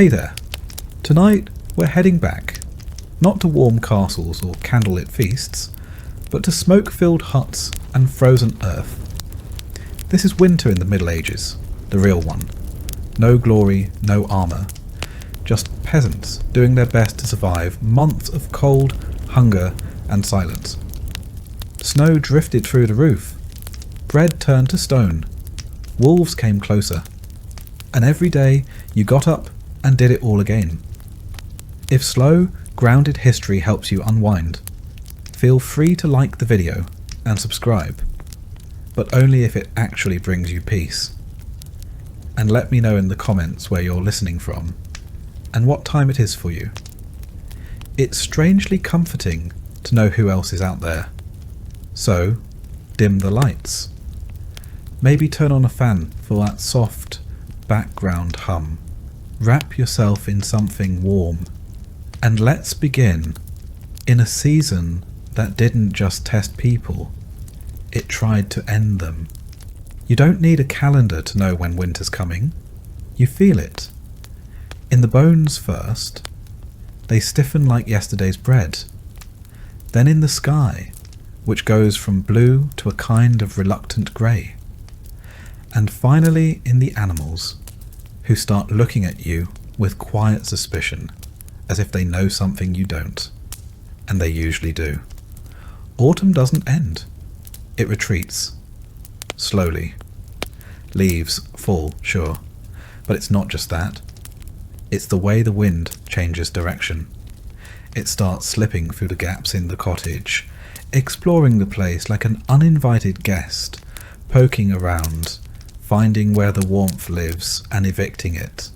Hey there. Tonight we're heading back, not to warm castles or candlelit feasts, but to smoke-filled huts and frozen earth. This is winter in the Middle Ages, the real one. No glory, no armour. Just peasants doing their best to survive months of cold, hunger and silence. Snow drifted through the roof. Bread turned to stone. Wolves came closer. And every day you got up and did it all again. If slow, grounded history helps you unwind, feel free to like the video and subscribe, but only if it actually brings you peace. And let me know in the comments where you're listening from and what time it is for you. It's strangely comforting to know who else is out there. So, dim the lights. Maybe turn on a fan for that soft background hum. Wrap yourself in something warm. And let's begin in a season that didn't just test people, it tried to end them. You don't need a calendar to know when winter's coming. You feel it. In the bones first. They stiffen like yesterday's bread. Then in the sky, which goes from blue to a kind of reluctant grey. And finally in the animals, who start looking at you with quiet suspicion, as if they know something you don't. And they usually do. Autumn doesn't end. It retreats. Slowly. Leaves fall, sure. But it's not just that. It's the way the wind changes direction. It starts slipping through the gaps in the cottage, exploring the place like an uninvited guest, poking around, finding where the warmth lives and evicting it.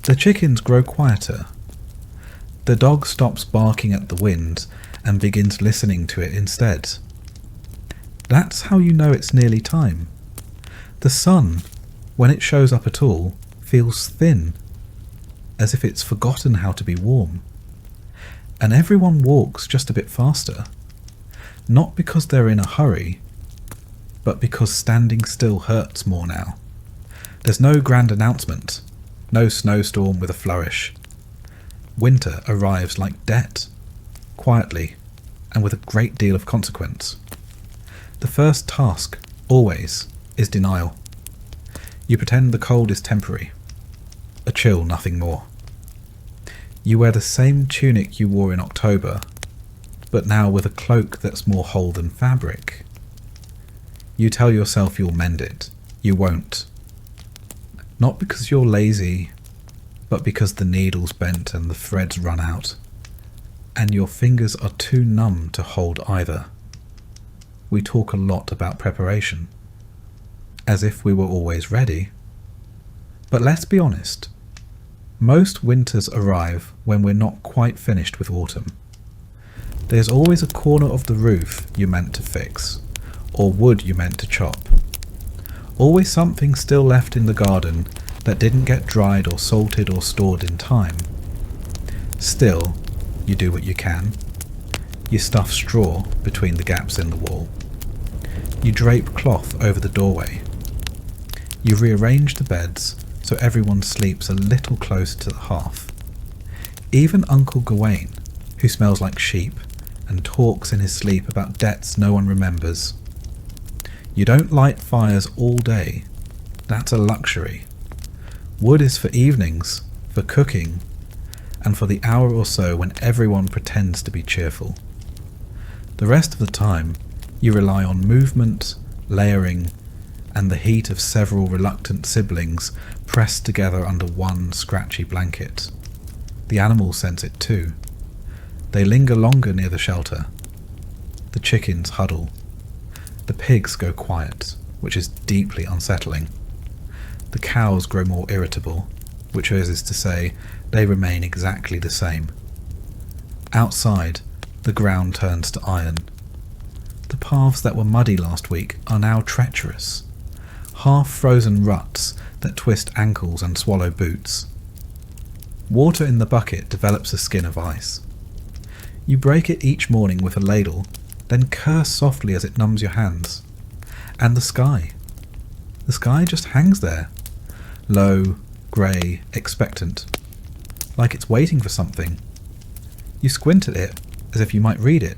The chickens grow quieter. The dog stops barking at the wind and begins listening to it instead. That's how you know it's nearly time. The sun, when it shows up at all, feels thin, as if it's forgotten how to be warm. And everyone walks just a bit faster, not because they're in a hurry, but because standing still hurts more now. There's no grand announcement, no snowstorm with a flourish. Winter arrives like debt, quietly and with a great deal of consequence. The first task, always, is denial. You pretend the cold is temporary, a chill, nothing more. You wear the same tunic you wore in October, but now with a cloak that's more whole than fabric. You tell yourself you'll mend it. You won't. Not because you're lazy, but because the needle's bent and the threads run out, and your fingers are too numb to hold either. We talk a lot about preparation, as if we were always ready. But let's be honest, most winters arrive when we're not quite finished with autumn. There's always a corner of the roof you meant to fix, or wood you meant to chop. Always something still left in the garden that didn't get dried or salted or stored in time. Still, you do what you can. You stuff straw between the gaps in the wall. You drape cloth over the doorway. You rearrange the beds so everyone sleeps a little closer to the hearth. Even Uncle Gawain, who smells like sheep and talks in his sleep about debts no one remembers. You don't light fires all day. That's a luxury. Wood is for evenings, for cooking, and for the hour or so when everyone pretends to be cheerful. The rest of the time, you rely on movement, layering, and the heat of several reluctant siblings pressed together under one scratchy blanket. The animals sense it too. They linger longer near the shelter. The chickens huddle. The pigs go quiet, which is deeply unsettling. The cows grow more irritable, which is to say, they remain exactly the same. Outside, the ground turns to iron. The paths that were muddy last week are now treacherous, half-frozen ruts that twist ankles and swallow boots. Water in the bucket develops a skin of ice. You break it each morning with a ladle, then curse softly as it numbs your hands. And the sky. The sky just hangs there, low, grey, expectant, like it's waiting for something. You squint at it as if you might read it,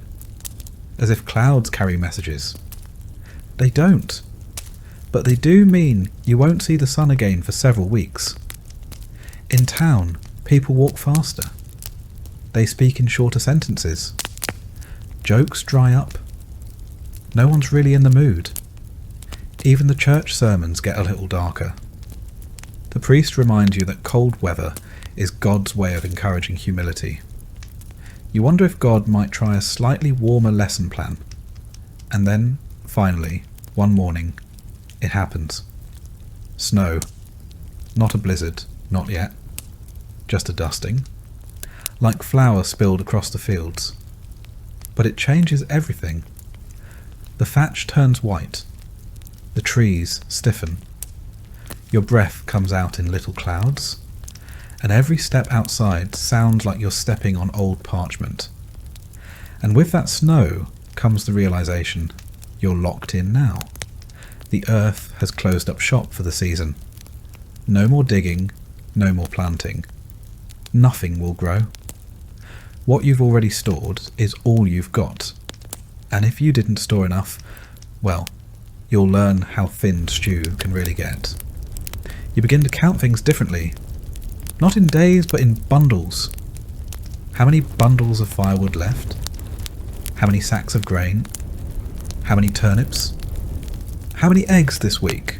as if clouds carry messages. They don't, but they do mean you won't see the sun again for several weeks. In town, people walk faster. They speak in shorter sentences. Jokes dry up. No one's really in the mood. Even the church sermons get a little darker. The priest reminds you that cold weather is God's way of encouraging humility. You wonder if God might try a slightly warmer lesson plan. And then, finally, one morning, it happens. Snow. Not a blizzard, not yet. Just a dusting. Like flour spilled across the fields. But it changes everything. The thatch turns white. The trees stiffen. Your breath comes out in little clouds. And every step outside sounds like you're stepping on old parchment. And with that snow comes the realization you're locked in now. The earth has closed up shop for the season. No more digging, no more planting. Nothing will grow. What you've already stored is all you've got. And if you didn't store enough, well, you'll learn how thin stew can really get. You begin to count things differently. Not in days, but in bundles. How many bundles of firewood left? How many sacks of grain? How many turnips? How many eggs this week?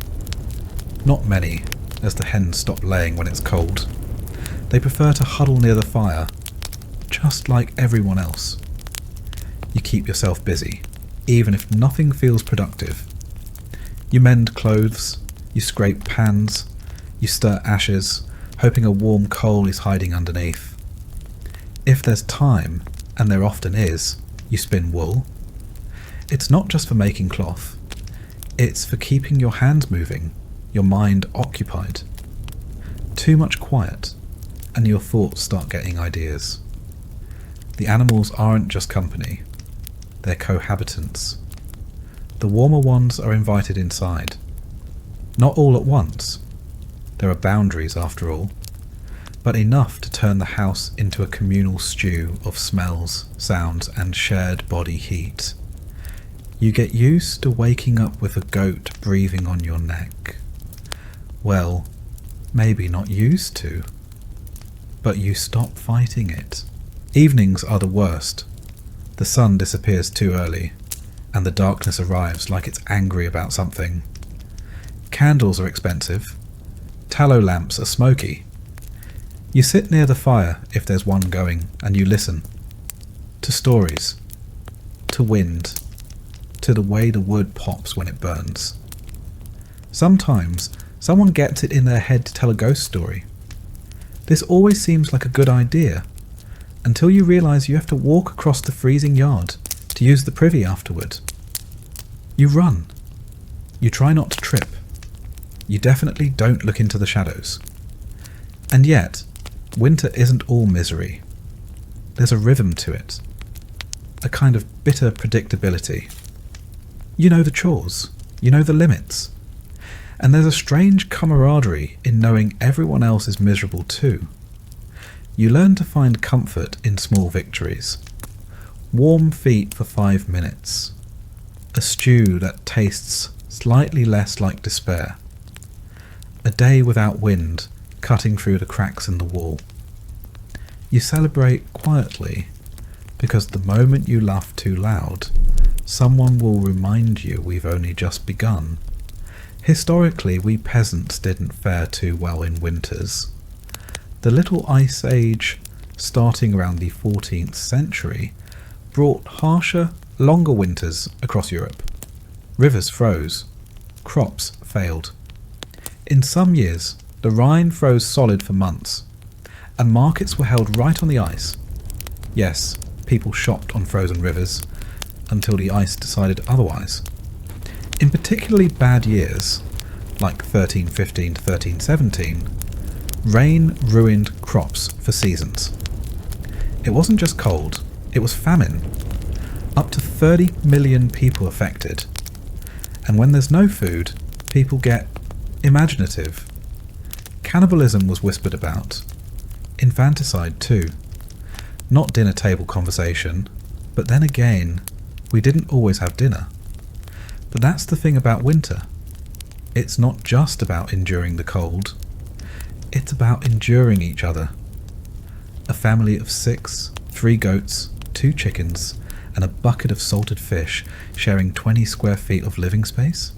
Not many, as the hens stop laying when it's cold. They prefer to huddle near the fire, just like everyone else. You keep yourself busy, even if nothing feels productive. You mend clothes, you scrape pans, you stir ashes, hoping a warm coal is hiding underneath. If there's time, and there often is, you spin wool. It's not just for making cloth. It's for keeping your hands moving, your mind occupied. Too much quiet, and your thoughts start getting ideas. The animals aren't just company. They're cohabitants. The warmer ones are invited inside. Not all at once. There are boundaries after all, but enough to turn the house into a communal stew of smells, sounds, and shared body heat. You get used to waking up with a goat breathing on your neck. Well, maybe not used to, but you stop fighting it. Evenings are the worst. The sun disappears too early, and the darkness arrives like it's angry about something. Candles are expensive. Tallow lamps are smoky. You sit near the fire if there's one going, and you listen. To stories. To wind. To the way the wood pops when it burns. Sometimes someone gets it in their head to tell a ghost story. This always seems like a good idea, until you realise you have to walk across the freezing yard to use the privy afterward. You run. You try not to trip. You definitely don't look into the shadows. And yet, winter isn't all misery. There's a rhythm to it. A kind of bitter predictability. You know the chores. You know the limits. And there's a strange camaraderie in knowing everyone else is miserable too. You learn to find comfort in small victories. Warm feet for 5 minutes. A stew that tastes slightly less like despair. A day without wind cutting through the cracks in the wall. You celebrate quietly, because the moment you laugh too loud, someone will remind you we've only just begun. Historically, we peasants didn't fare too well in winters. The little ice age, starting around the 14th century, brought harsher, longer winters across Europe. Rivers froze. Crops failed. In some years, the Rhine froze solid for months, and markets were held right on the ice. Yes, people shopped on frozen rivers, until the ice decided otherwise. In particularly bad years, like 1315 to 1317, rain ruined crops for seasons. It wasn't just cold, it was famine. Up to 30 million people affected. And when there's no food, people get imaginative. Cannibalism was whispered about. Infanticide too. Not dinner table conversation, but then again, we didn't always have dinner. But that's the thing about winter. It's not just about enduring the cold. It's about enduring each other. A family of 6, 3 goats, 2 chickens, and a bucket of salted fish sharing 20 square feet of living space?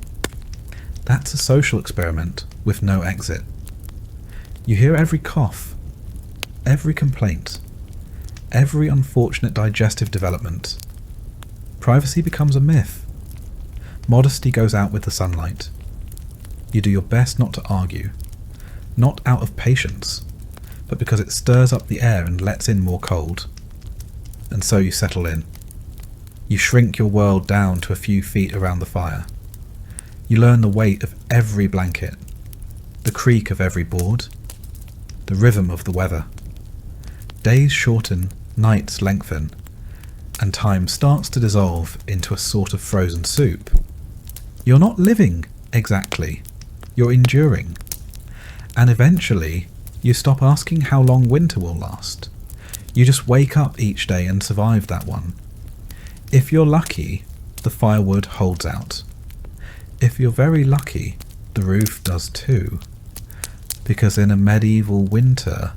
That's a social experiment with no exit. You hear every cough, every complaint, every unfortunate digestive development. Privacy becomes a myth. Modesty goes out with the sunlight. You do your best not to argue, not out of patience, but because it stirs up the air and lets in more cold. And so you settle in. You shrink your world down to a few feet around the fire. You learn the weight of every blanket, the creak of every board, the rhythm of the weather. Days shorten, nights lengthen, and time starts to dissolve into a sort of frozen soup. You're not living, exactly. You're enduring. And eventually, you stop asking how long winter will last. You just wake up each day and survive that one. If you're lucky, the firewood holds out. If you're very lucky, the roof does too. Because in a medieval winter,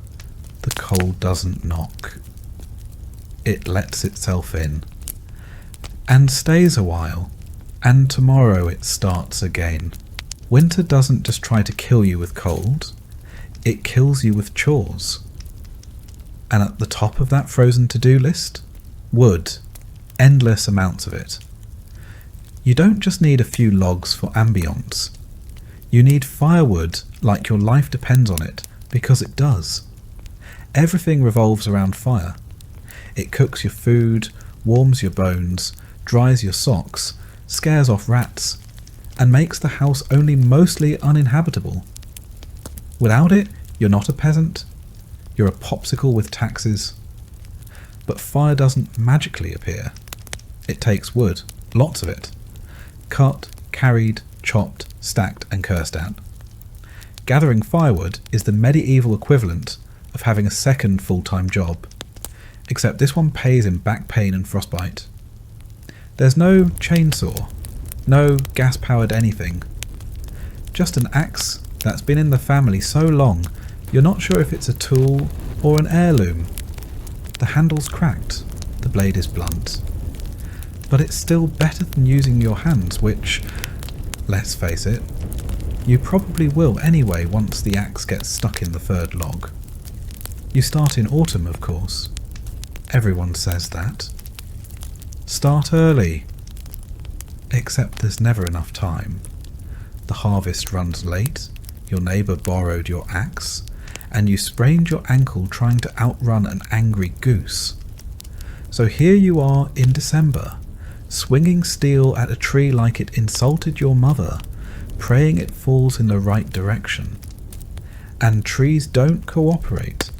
the cold doesn't knock. It lets itself in. And stays a while. And tomorrow it starts again. Winter doesn't just try to kill you with cold. It kills you with chores. And at the top of that frozen to-do list? Wood. Endless amounts of it. You don't just need a few logs for ambience. You need firewood like your life depends on it, because it does. Everything revolves around fire. It cooks your food, warms your bones, dries your socks, scares off rats, and makes the house only mostly uninhabitable. Without it, you're not a peasant. You're a popsicle with taxes. But fire doesn't magically appear. It takes wood, lots of it. Cut, carried, chopped, stacked and cursed at. Gathering firewood is the medieval equivalent of having a second full-time job, except this one pays in back pain and frostbite. There's no chainsaw, no gas-powered anything. Just an axe that's been in the family so long you're not sure if it's a tool or an heirloom. The handle's cracked, the blade is blunt. But it's still better than using your hands, which, let's face it, you probably will anyway once the axe gets stuck in the third log. You start in autumn, of course. Everyone says that. Start early. Except there's never enough time. The harvest runs late, your neighbour borrowed your axe, and you sprained your ankle trying to outrun an angry goose. So here you are in December, swinging steel at a tree like it insulted your mother, praying it falls in the right direction. And trees don't cooperate.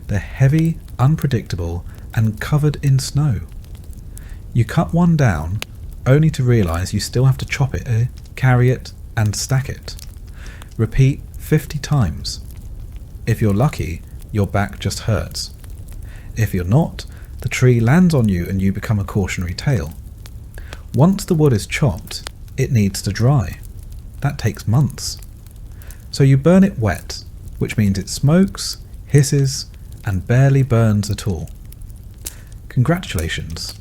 They're heavy, unpredictable, and covered in snow. You cut one down, only to realise you still have to chop it, carry it, and stack it. Repeat 50 times. If you're lucky, your back just hurts. If you're not, the tree lands on you and you become a cautionary tale. Once the wood is chopped, it needs to dry. That takes months. So you burn it wet, which means it smokes, hisses, and barely burns at all. Congratulations.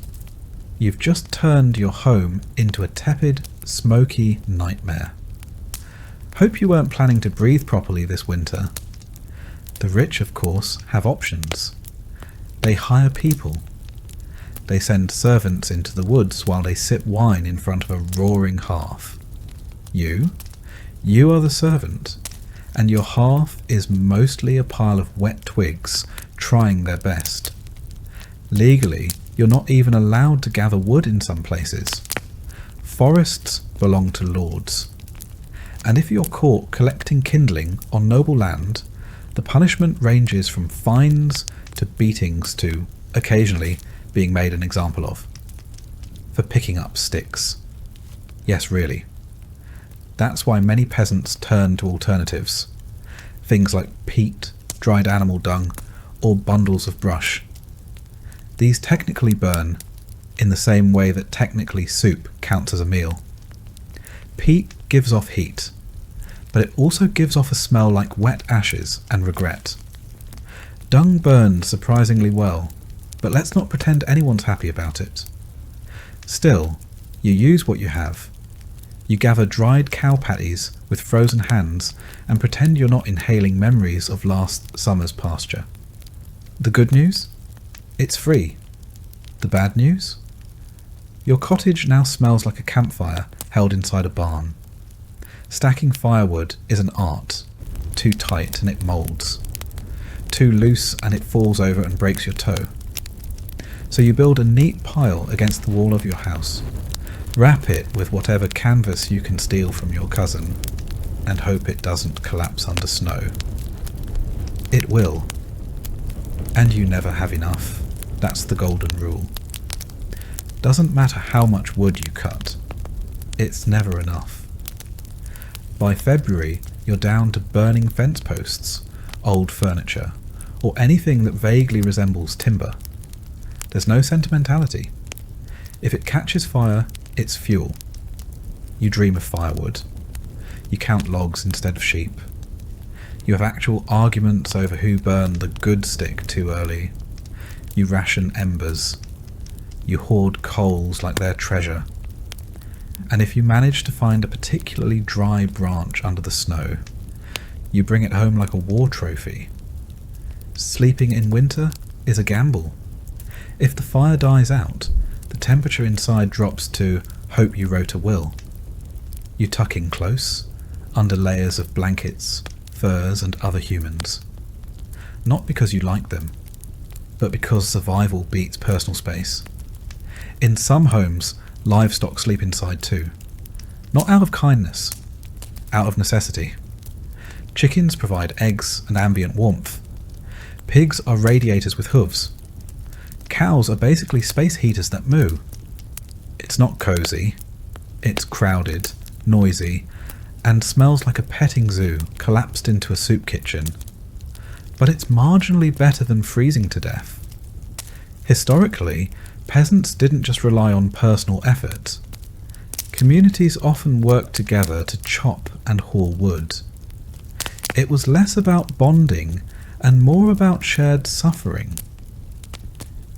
You've just turned your home into a tepid, smoky nightmare. Hope you weren't planning to breathe properly this winter. The rich, of course, have options. They hire people. They send servants into the woods while they sip wine in front of a roaring hearth. You are the servant, and your hearth is mostly a pile of wet twigs trying their best. Legally, you're not even allowed to gather wood in some places. Forests belong to lords. And if you're caught collecting kindling on noble land, the punishment ranges from fines to beatings to, occasionally, being made an example of. For picking up sticks. Yes, really. That's why many peasants turn to alternatives. things like peat, dried animal dung, or bundles of brush. These technically burn in the same way that technically soup counts as a meal. Peat gives off heat, but it also gives off a smell like wet ashes and regret. Dung burns surprisingly well, but let's not pretend anyone's happy about it. Still, you use what you have. You gather dried cow patties with frozen hands and pretend you're not inhaling memories of last summer's pasture. The good news? It's free. The bad news? Your cottage now smells like a campfire held inside a barn. Stacking firewood is an art. Too tight and it moulds. Too loose and it falls over and breaks your toe. So you build a neat pile against the wall of your house, wrap it with whatever canvas you can steal from your cousin, and hope it doesn't collapse under snow. It will. And you never have enough. That's the golden rule. Doesn't matter how much wood you cut, it's never enough. By February, you're down to burning fence posts, old furniture, or anything that vaguely resembles timber. There's no sentimentality. If it catches fire, it's fuel. You dream of firewood. You count logs instead of sheep. You have actual arguments over who burned the good stick too early. You ration embers. You hoard coals like they're treasure. And if you manage to find a particularly dry branch under the snow, you bring it home like a war trophy. Sleeping in winter is a gamble. If the fire dies out, the temperature inside drops to hope you wrote a will. You tuck in close, under layers of blankets, furs and other humans. Not because you like them, but because survival beats personal space. In some homes, livestock sleep inside too. Not out of kindness, out of necessity. Chickens provide eggs and ambient warmth. Pigs are radiators with hooves. Cows are basically space heaters that moo. It's not cosy. It's crowded, noisy, and smells like a petting zoo collapsed into a soup kitchen. But it's marginally better than freezing to death. Historically, peasants didn't just rely on personal effort. Communities often worked together to chop and haul wood. It was less about bonding and more about shared suffering.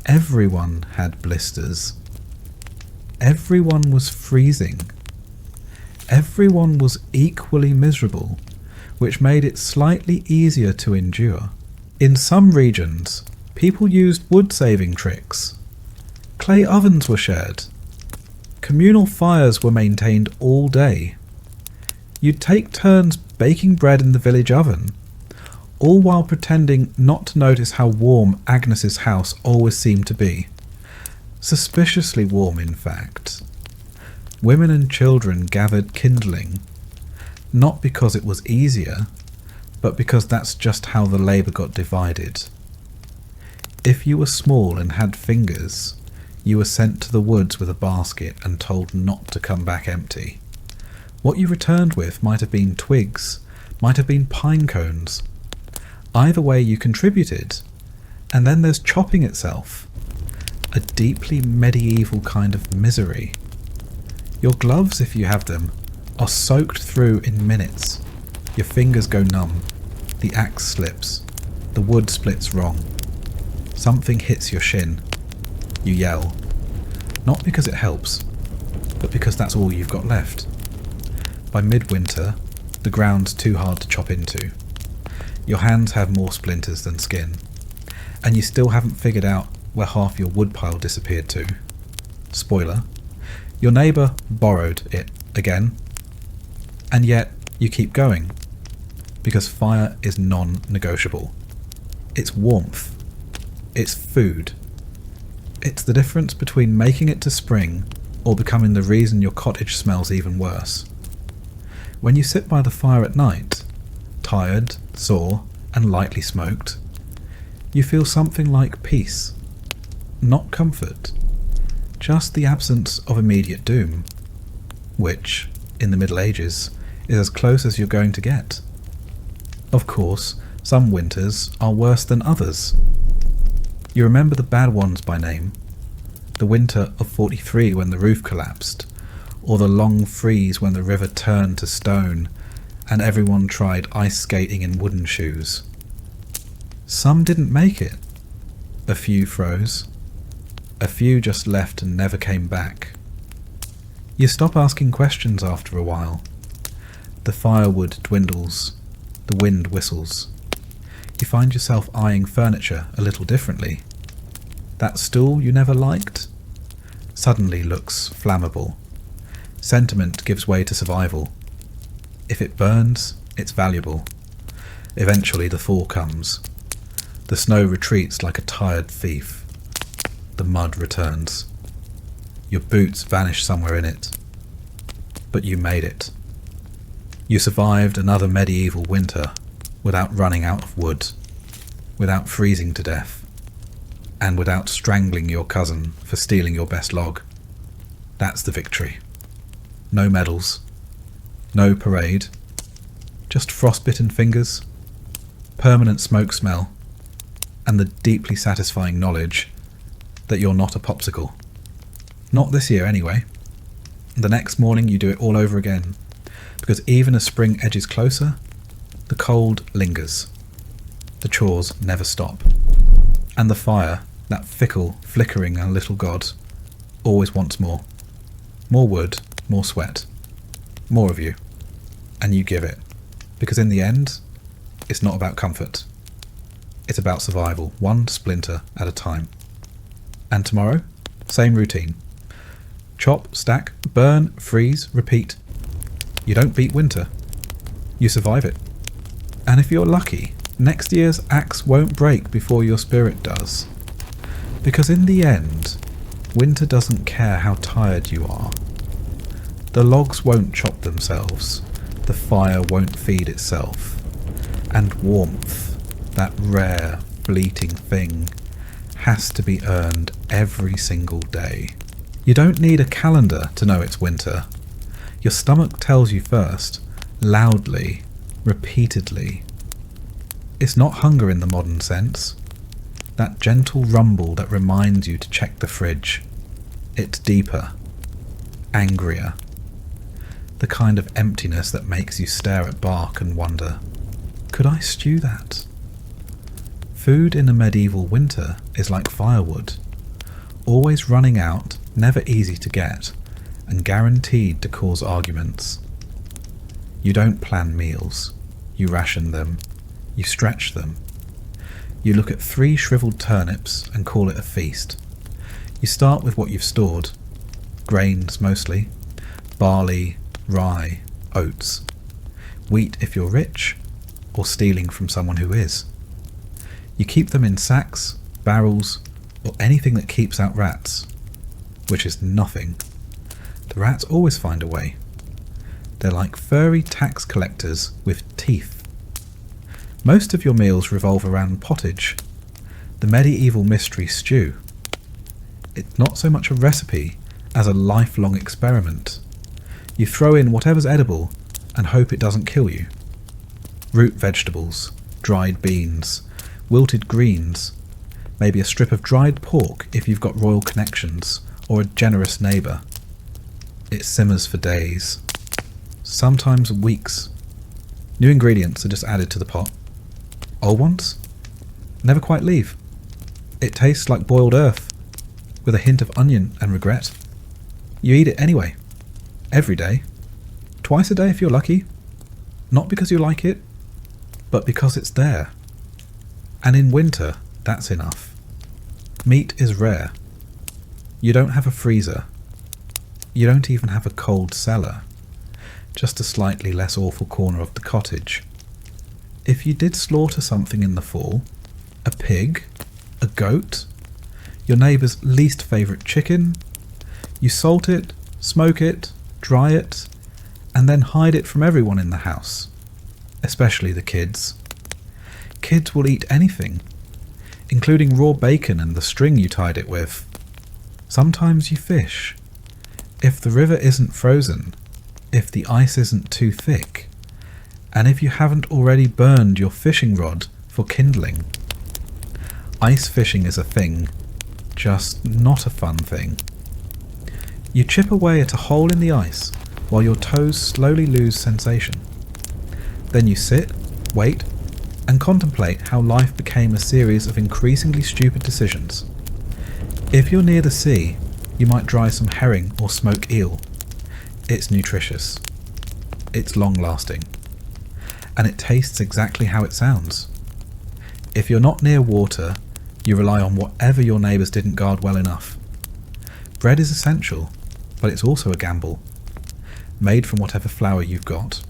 Everyone had blisters. Everyone was freezing. Everyone was equally miserable, which made it slightly easier to endure. In some regions, people used wood-saving tricks. Clay ovens were shared. Communal fires were maintained all day. You'd take turns baking bread in the village oven, all while pretending not to notice how warm Agnes's house always seemed to be. Suspiciously warm, in fact. Women and children gathered kindling, not because it was easier, but because that's just how the labour got divided. If you were small and had fingers, you were sent to the woods with a basket and told not to come back empty. What you returned with might have been twigs, might have been pine cones. Either way you contributed, and then there's chopping itself, a deeply medieval kind of misery. Your gloves, if you have them, are soaked through in minutes. Your fingers go numb, the axe slips, the wood splits wrong. Something hits your shin. You yell, not because it helps, but because that's all you've got left. By midwinter, the ground's too hard to chop into. Your hands have more splinters than skin, and you still haven't figured out where half your woodpile disappeared to. Spoiler, your neighbour borrowed it again, and yet you keep going, because fire is non-negotiable. It's warmth. It's food. It's the difference between making it to spring or becoming the reason your cottage smells even worse. When you sit by the fire at night, tired, sore, and lightly smoked, you feel something like peace. Not comfort, just the absence of immediate doom, which, in the Middle Ages, is as close as you're going to get. Of course, some winters are worse than others. You remember the bad ones by name. The winter of 43 when the roof collapsed, or the long freeze when the river turned to stone and everyone tried ice skating in wooden shoes. Some didn't make it. A few froze. A few just left and never came back. You stop asking questions after a while. The firewood dwindles. The wind whistles. You find yourself eyeing furniture a little differently. That stool you never liked suddenly looks flammable. Sentiment gives way to survival. If it burns, it's valuable. Eventually the thaw comes. The snow retreats like a tired thief. The mud returns. Your boots vanish somewhere in it. But you made it. You survived another medieval winter without running out of wood, without freezing to death, and without strangling your cousin for stealing your best log. That's the victory. No medals, no parade, just frostbitten fingers, permanent smoke smell, and the deeply satisfying knowledge that you're not a popsicle. Not this year anyway. The next morning you do it all over again, because even as spring edges closer, the cold lingers. The chores never stop. And the fire, that fickle, flickering little god, always wants more. More wood, more sweat, more of you. And you give it. Because in the end, it's not about comfort. It's about survival, one splinter at a time. And tomorrow, same routine. Chop, stack, burn, freeze, repeat. You don't beat winter. You survive it. And if you're lucky, next year's axe won't break before your spirit does. Because in the end, winter doesn't care how tired you are. The logs won't chop themselves. The fire won't feed itself. And warmth, that rare, fleeting thing, has to be earned every single day. You don't need a calendar to know it's winter. Your stomach tells you first, loudly, repeatedly. It's not hunger in the modern sense. That gentle rumble that reminds you to check the fridge. It's deeper, angrier. The kind of emptiness that makes you stare at bark and wonder, could I stew that? Food in a medieval winter is like firewood, always running out, never easy to get, and guaranteed to cause arguments. You don't plan meals, you ration them, you stretch them. You look at 3 shriveled turnips and call it a feast. You start with what you've stored, grains mostly, barley, rye, oats, wheat if you're rich, or stealing from someone who is. You keep them in sacks, barrels, or anything that keeps out rats, which is nothing. The rats always find a way. They're like furry tax collectors with teeth. Most of your meals revolve around pottage, the medieval mystery stew. It's not so much a recipe as a lifelong experiment. You throw in whatever's edible and hope it doesn't kill you. Root vegetables, dried beans, wilted greens, maybe a strip of dried pork if you've got royal connections, or a generous neighbour. It simmers for days, sometimes weeks. New ingredients are just added to the pot. Old ones never quite leave. It tastes like boiled earth, with a hint of onion and regret. You eat it anyway, every day, twice a day if you're lucky, not because you like it, but because it's there. And in winter, that's enough. Meat is rare. You don't have a freezer. You don't even have a cold cellar. Just a slightly less awful corner of the cottage. If you did slaughter something in the fall, a pig, a goat, your neighbour's least favourite chicken, you salt it, smoke it, dry it, and then hide it from everyone in the house, especially the kids. Kids will eat anything, including raw bacon and the string you tied it with. Sometimes you fish. If the river isn't frozen, if the ice isn't too thick, and if you haven't already burned your fishing rod for kindling. Ice fishing is a thing, just not a fun thing. You chip away at a hole in the ice while your toes slowly lose sensation. Then you sit, wait, and contemplate how life became a series of increasingly stupid decisions. If you're near the sea, you might dry some herring or smoke eel. It's nutritious. It's long-lasting. And it tastes exactly how it sounds. If you're not near water, you rely on whatever your neighbours didn't guard well enough. Bread is essential, but it's also a gamble. Made from whatever flour you've got,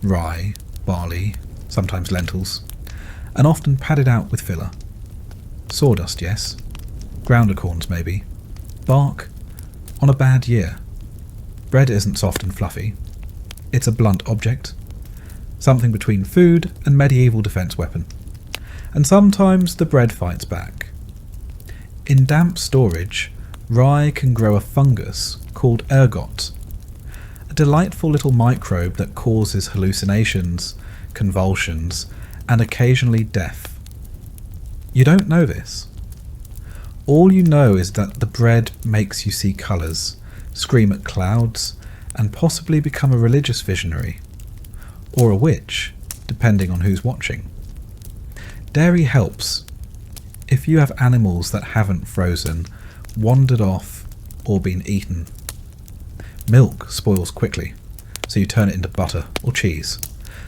rye, barley, sometimes lentils, and often padded out with filler. Sawdust, yes. Grounder corns, maybe. Bark, on a bad year. Bread isn't soft and fluffy. It's a blunt object. Something between food and medieval defence weapon. And sometimes the bread fights back. In damp storage, rye can grow a fungus called ergot, a delightful little microbe that causes hallucinations, convulsions, and occasionally death. You don't know this. All you know is that the bread makes you see colours, scream at clouds, and possibly become a religious visionary, or a witch, depending on who's watching. Dairy helps. If you have animals that haven't frozen, wandered off, or been eaten. Milk spoils quickly, so you turn it into butter or cheese.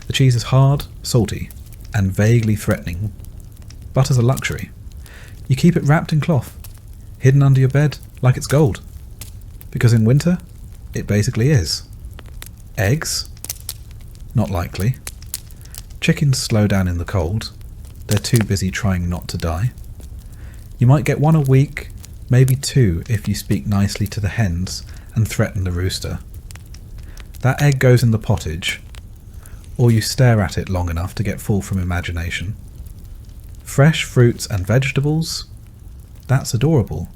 The cheese is hard, salty, and vaguely threatening. Butter's a luxury. You keep it wrapped in cloth, hidden under your bed like it's gold. Because in winter, it basically is. Eggs? Not likely. Chickens slow down in the cold. They're too busy trying not to die. You might get one a week, maybe two if you speak nicely to the hens and threaten the rooster. That egg goes in the pottage, or you stare at it long enough to get full from imagination. Fresh fruits and vegetables? That's adorable.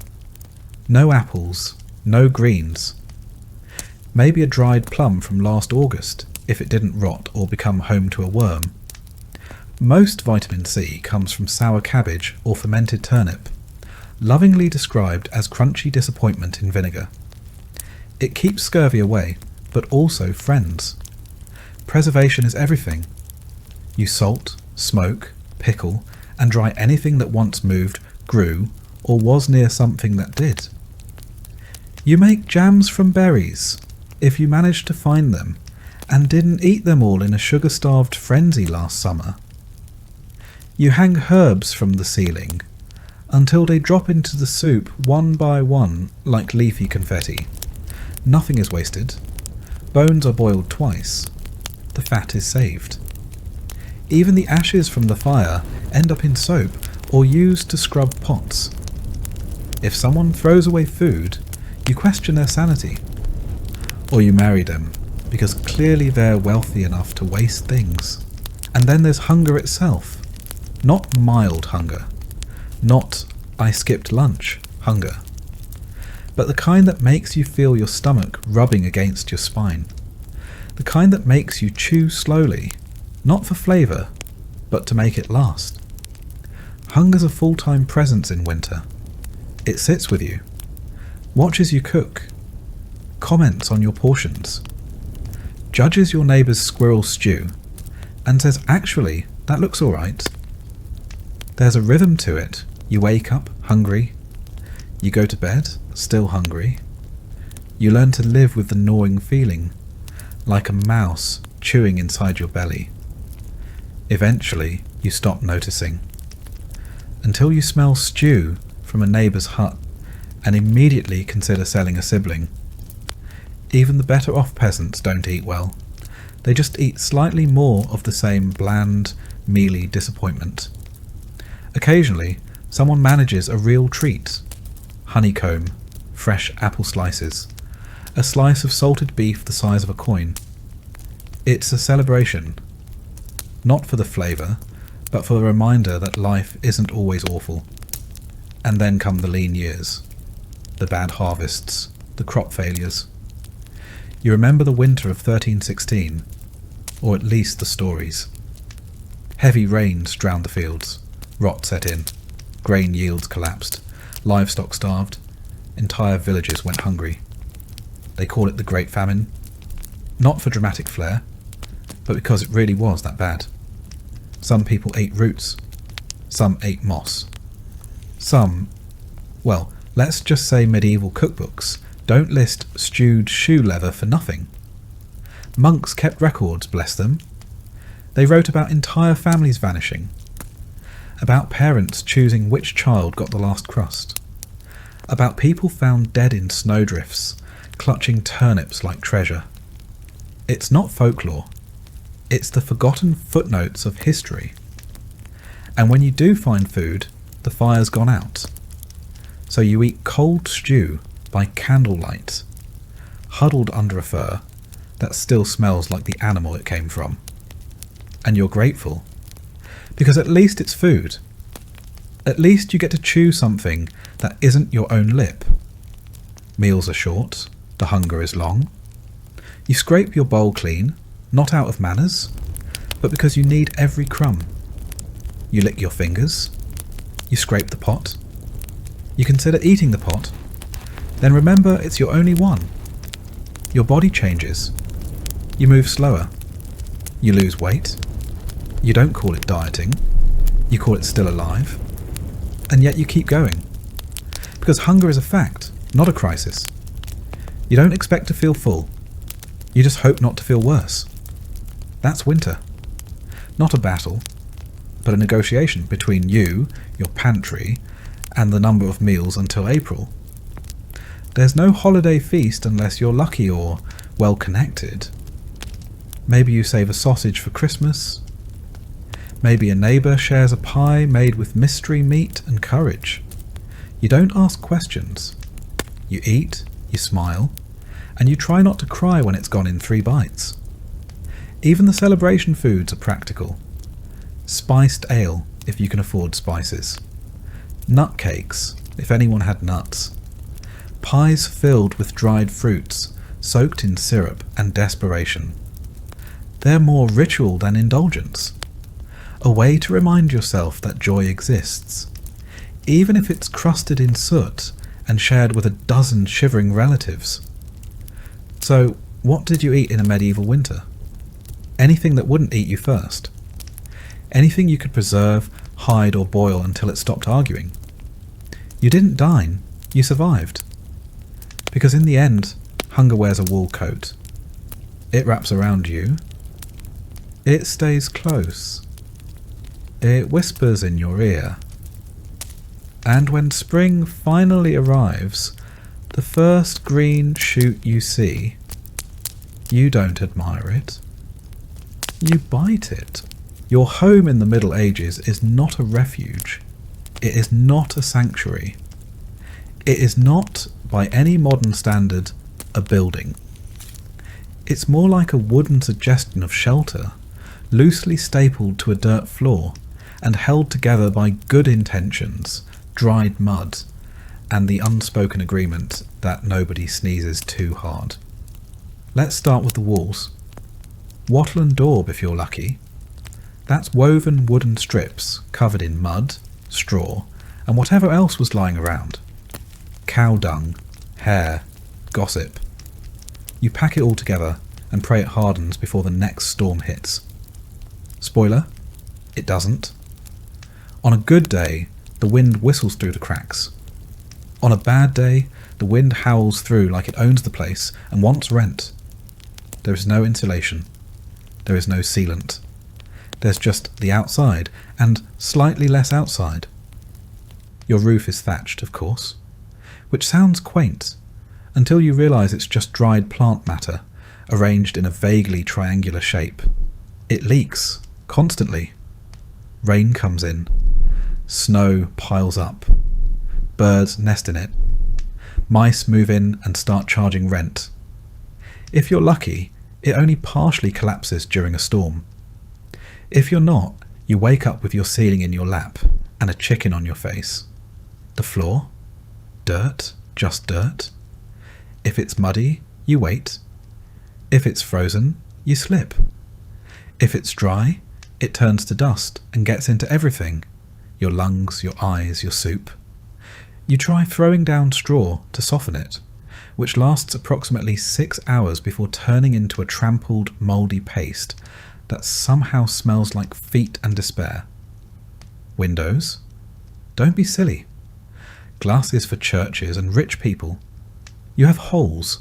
No apples, no greens. Maybe a dried plum from last August, if it didn't rot or become home to a worm. Most vitamin C comes from sour cabbage or fermented turnip, lovingly described as crunchy disappointment in vinegar. It keeps scurvy away, but also friends. Preservation is everything. You salt, smoke, pickle, and dry anything that once moved, grew, or was near something that did. You make jams from berries, if you managed to find them, and didn't eat them all in a sugar-starved frenzy last summer. You hang herbs from the ceiling, until they drop into the soup one by one like leafy confetti. Nothing is wasted. Bones are boiled twice. The fat is saved. Even the ashes from the fire end up in soap or used to scrub pots. If someone throws away food, you question their sanity. Or you marry them, because clearly they're wealthy enough to waste things. And then there's hunger itself. Not mild hunger. Not I skipped lunch hunger. But the kind that makes you feel your stomach rubbing against your spine. The kind that makes you chew slowly, not for flavour, but to make it last. Hunger's a full-time presence in winter. It sits with you, watches you cook, comments on your portions, judges your neighbour's squirrel stew, and says, actually, that looks alright. There's a rhythm to it. You wake up hungry. You go to bed still hungry. You learn to live with the gnawing feeling, like a mouse chewing inside your belly. Eventually, you stop noticing. Until you smell stew from a neighbour's hut and immediately consider selling a sibling. Even the better off peasants don't eat well. They just eat slightly more of the same bland, mealy disappointment. Occasionally, someone manages a real treat. Honeycomb, fresh apple slices, a slice of salted beef the size of a coin. It's a celebration. Not for the flavour, but for the reminder that life isn't always awful. And then come the lean years, the bad harvests, the crop failures. You remember the winter of 1316. or at least the stories. Heavy rains drowned the fields, rot set in, grain yields collapsed, livestock starved, entire villages went hungry. They call it the Great Famine, not for dramatic flair, but because it really was that bad. Some people ate roots, some ate moss. Some, well, let's just say medieval cookbooks don't list stewed shoe leather for nothing. Monks kept records, bless them. They wrote about entire families vanishing, about parents choosing which child got the last crust, about people found dead in snowdrifts, clutching turnips like treasure. It's not folklore, it's the forgotten footnotes of history. And when you do find food, the fire's gone out. So you eat cold stew by candlelight, huddled under a fir that still smells like the animal it came from. And you're grateful, because at least it's food. At least you get to chew something that isn't your own lip. Meals are short, the hunger is long. You scrape your bowl clean, not out of manners, but because you need every crumb. You lick your fingers, you scrape the pot, you consider eating the pot, then remember it's your only one. Your body changes, you move slower, you lose weight, you don't call it dieting, you call it still alive, and yet you keep going. Because hunger is a fact, not a crisis. You don't expect to feel full, you just hope not to feel worse. That's winter. Not a battle, but a negotiation between you, your pantry, and the number of meals until April. There's no holiday feast unless you're lucky or well connected. Maybe you save a sausage for Christmas. Maybe a neighbour shares a pie made with mystery meat and courage. You don't ask questions. You eat, you smile, and you try not to cry when it's gone in 3 bites. Even the celebration foods are practical. Spiced ale, if you can afford spices. Nut cakes, if anyone had nuts. Pies filled with dried fruits, soaked in syrup and desperation. They're more ritual than indulgence. A way to remind yourself that joy exists, even if it's crusted in soot and shared with a dozen shivering relatives. So, what did you eat in a medieval winter? Anything that wouldn't eat you first. Anything you could preserve, hide or boil until it stopped arguing. You didn't dine, you survived. Because in the end, hunger wears a wool coat. It wraps around you. It stays close. It whispers in your ear. And when spring finally arrives, the first green shoot you see, you don't admire it. You bite it. Your home in the Middle Ages is not a refuge. It is not a sanctuary. It is not, by any modern standard, a building. It's more like a wooden suggestion of shelter, loosely stapled to a dirt floor and held together by good intentions, dried mud, and the unspoken agreement that nobody sneezes too hard. Let's start with the walls. Wattle and daub if you're lucky. That's woven wooden strips covered in mud, straw, and whatever else was lying around. Cow dung, hair, gossip. You pack it all together and pray it hardens before the next storm hits. Spoiler, it doesn't. On a good day, the wind whistles through the cracks. On a bad day, the wind howls through like it owns the place and wants rent. There is no insulation. There is no sealant. There's just the outside and slightly less outside. Your roof is thatched, of course, which sounds quaint until you realise it's just dried plant matter arranged in a vaguely triangular shape. It leaks constantly. Rain comes in. Snow piles up. Birds nest in it. Mice move in and start charging rent. If you're lucky, it only partially collapses during a storm. If you're not, you wake up with your ceiling in your lap and a chicken on your face. The floor? Dirt? Just dirt? If it's muddy, you wait. If it's frozen, you slip. If it's dry, it turns to dust and gets into everything. Your lungs, your eyes, your soup. You try throwing down straw to soften it, which lasts approximately 6 hours before turning into a trampled, mouldy paste that somehow smells like feet and despair. Windows? Don't be silly. Glass is for churches and rich people. You have holes.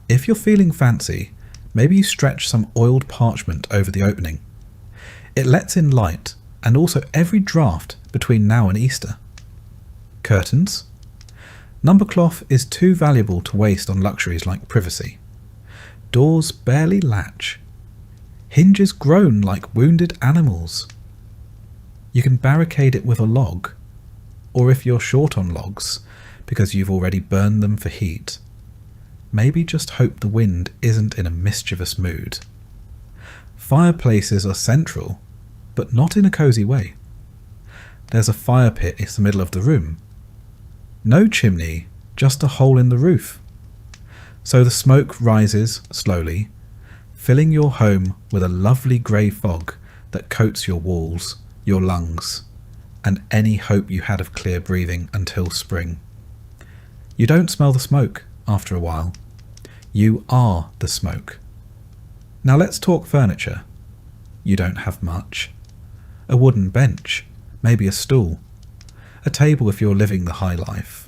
If you're feeling fancy, maybe you stretch some oiled parchment over the opening. It lets in light and also every draft between now and Easter. Curtains? Number cloth is too valuable to waste on luxuries like privacy. Doors barely latch. Hinges groan like wounded animals. You can barricade it with a log, or if you're short on logs, because you've already burned them for heat, maybe just hope the wind isn't in a mischievous mood. Fireplaces are central, but not in a cosy way. There's a fire pit in the middle of the room. No chimney, just a hole in the roof. So the smoke rises slowly, filling your home with a lovely grey fog that coats your walls, your lungs, and any hope you had of clear breathing until spring. You don't smell the smoke after a while. You are the smoke. Now let's talk furniture. You don't have much. A wooden bench, maybe a stool. A table if you're living the high life.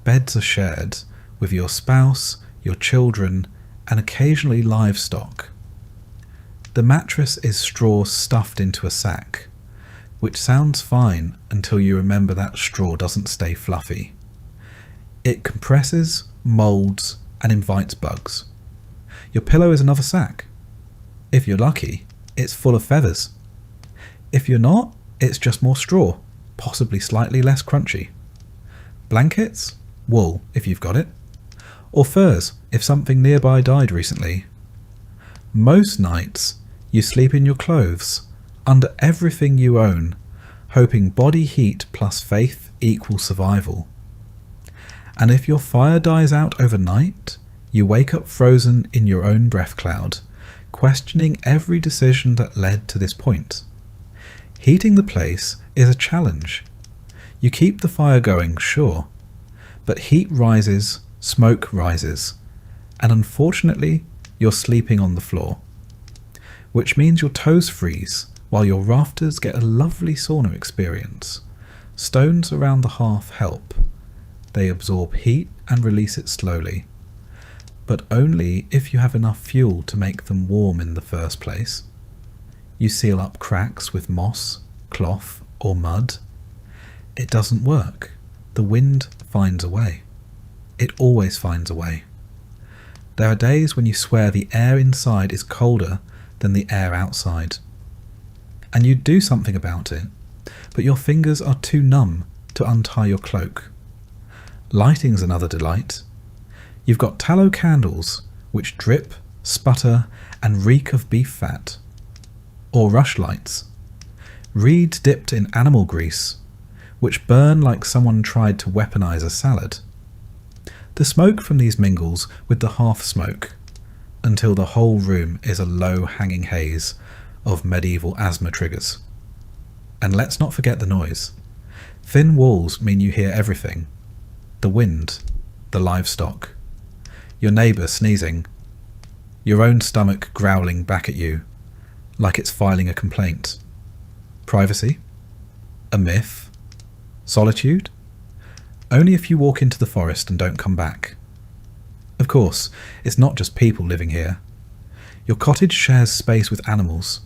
Beds are shared with your spouse, your children, and occasionally livestock. The mattress is straw stuffed into a sack, which sounds fine until you remember that straw doesn't stay fluffy. It compresses, moulds, and invites bugs. Your pillow is another sack. If you're lucky, it's full of feathers. If you're not, it's just more straw, possibly slightly less crunchy. Blankets? Wool, if you've got it. Or furs, if something nearby died recently. Most nights, you sleep in your clothes, under everything you own, hoping body heat plus faith equals survival. And if your fire dies out overnight, you wake up frozen in your own breath cloud, questioning every decision that led to this point. Heating the place is a challenge. You keep the fire going, sure, but heat rises, smoke rises, and unfortunately, you're sleeping on the floor, which means your toes freeze while your rafters get a lovely sauna experience. Stones around the hearth help. They absorb heat and release it slowly, but only if you have enough fuel to make them warm in the first place. You seal up cracks with moss, cloth, or mud. It doesn't work. The wind finds a way. It always finds a way. There are days when you swear the air inside is colder than the air outside. And you do something about it, but your fingers are too numb to untie your cloak. Lighting's another delight. You've got tallow candles, which drip, sputter, and reek of beef fat. Or rushlights. Reeds dipped in animal grease, which burn like someone tried to weaponize a salad. The smoke from these mingles with the hearth smoke, until the whole room is a low hanging haze of medieval asthma triggers. And let's not forget the noise. Thin walls mean you hear everything. The wind, the livestock, your neighbour sneezing, your own stomach growling back at you, like it's filing a complaint. Privacy? A myth? Solitude? Only if you walk into the forest and don't come back. Of course, it's not just people living here. Your cottage shares space with animals.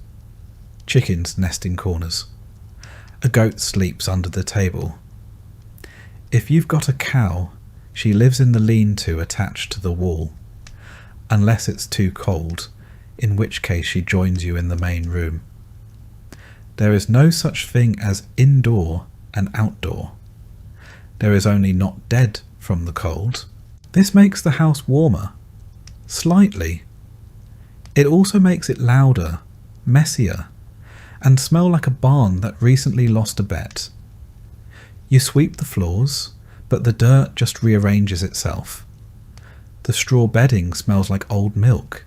Chickens nest in corners. A goat sleeps under the table. If you've got a cow, she lives in the lean-to attached to the wall, unless it's too cold, in which case she joins you in the main room. There is no such thing as indoor and outdoor. There is only not dead from the cold. This makes the house warmer, slightly. It also makes it louder, messier, and smell like a barn that recently lost a bet. You sweep the floors, but the dirt just rearranges itself. The straw bedding smells like old milk.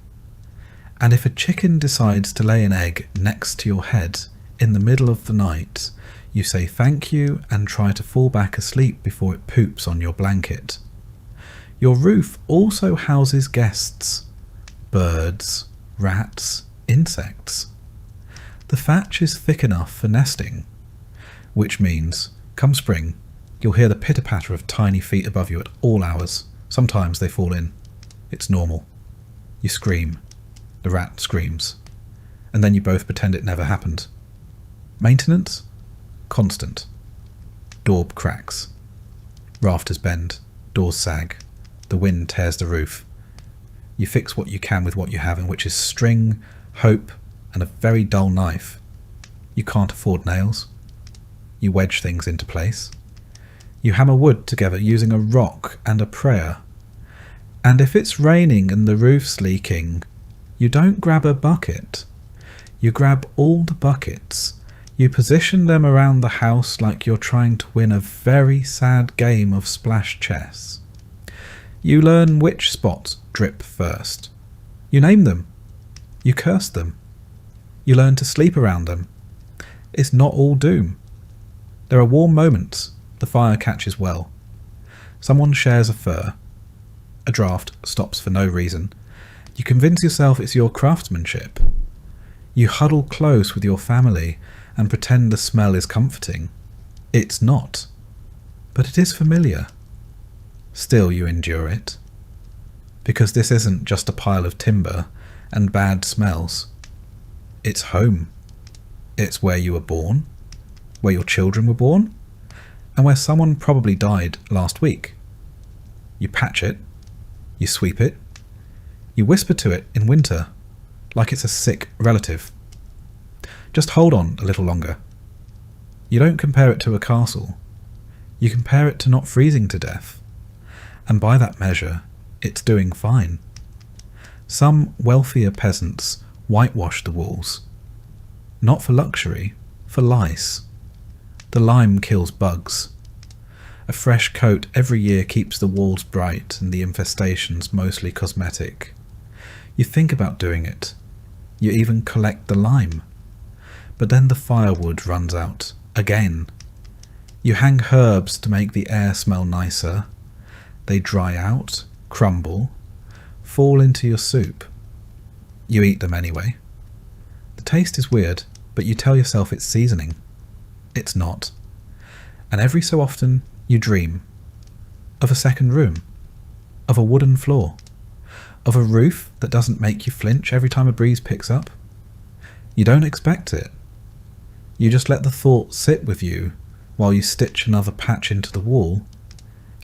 And if a chicken decides to lay an egg next to your head in the middle of the night, you say thank you and try to fall back asleep before it poops on your blanket. Your roof also houses guests, birds, rats, insects. The thatch is thick enough for nesting, which means, come spring, you'll hear the pitter-patter of tiny feet above you at all hours. Sometimes they fall in. It's normal. You scream. The rat screams. And then you both pretend it never happened. Maintenance? Constant. Daub cracks. Rafters bend. Doors sag. The wind tears the roof. You fix what you can with what you have, and which is string, hope, and a very dull knife. You can't afford nails. You wedge things into place. You hammer wood together using a rock and a prayer. And if it's raining and the roof's leaking, you don't grab a bucket. You grab all the buckets. You position them around the house like you're trying to win a very sad game of splash chess. You learn which spots drip first. You name them. You curse them. You learn to sleep around them. It's not all doom. There are warm moments. The fire catches well. Someone shares a fur. A draft stops for no reason. You convince yourself it's your craftsmanship. You huddle close with your family and pretend the smell is comforting. It's not. But it is familiar. Still you endure it. Because this isn't just a pile of timber and bad smells. It's home. It's where you were born, where your children were born, and where someone probably died last week. You patch it. You sweep it. You whisper to it in winter, like it's a sick relative. Just hold on a little longer. You don't compare it to a castle. You compare it to not freezing to death. And by that measure, it's doing fine. Some wealthier peasants whitewash the walls. Not for luxury, for lice. The lime kills bugs. A fresh coat every year keeps the walls bright and the infestations mostly cosmetic. You think about doing it. You even collect the lime. But then the firewood runs out again. You hang herbs to make the air smell nicer. They dry out, crumble, fall into your soup. You eat them anyway. The taste is weird, but you tell yourself it's seasoning. It's not. And every so often you dream of a second room, of a wooden floor, of a roof that doesn't make you flinch every time a breeze picks up. You don't expect it. You just let the thought sit with you while you stitch another patch into the wall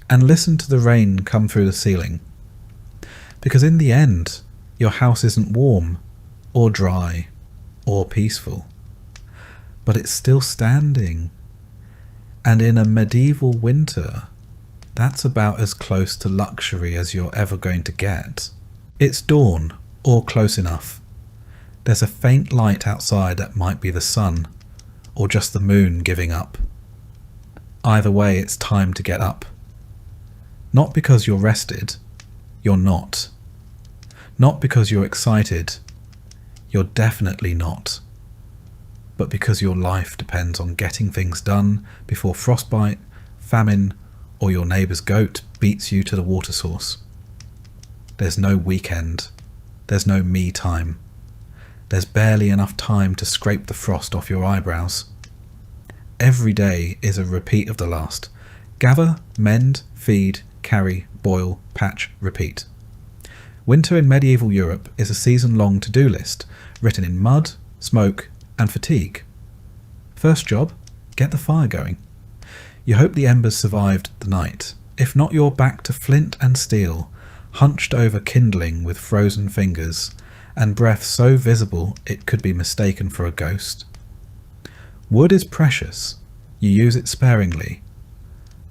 and listen to the rain come through the ceiling. Because in the end, your house isn't warm or dry or peaceful, but it's still standing. And in a medieval winter, that's about as close to luxury as you're ever going to get. It's dawn, or close enough. There's a faint light outside that might be the sun, or just the moon giving up. Either way, it's time to get up. Not because you're rested, you're not. Not because you're excited, you're definitely not. But because your life depends on getting things done before frostbite, famine, or your neighbour's goat beats you to the water source. There's no weekend. There's no me time. There's barely enough time to scrape the frost off your eyebrows. Every day is a repeat of the last. Gather, mend, feed, carry, boil, patch, repeat. Winter in medieval Europe is a season-long to-do list, written in mud, smoke, and fatigue. First job, get the fire going. You hope the embers survived the night. If not, you're back to flint and steel, hunched over kindling with frozen fingers, and breath so visible it could be mistaken for a ghost. Wood is precious. You use it sparingly.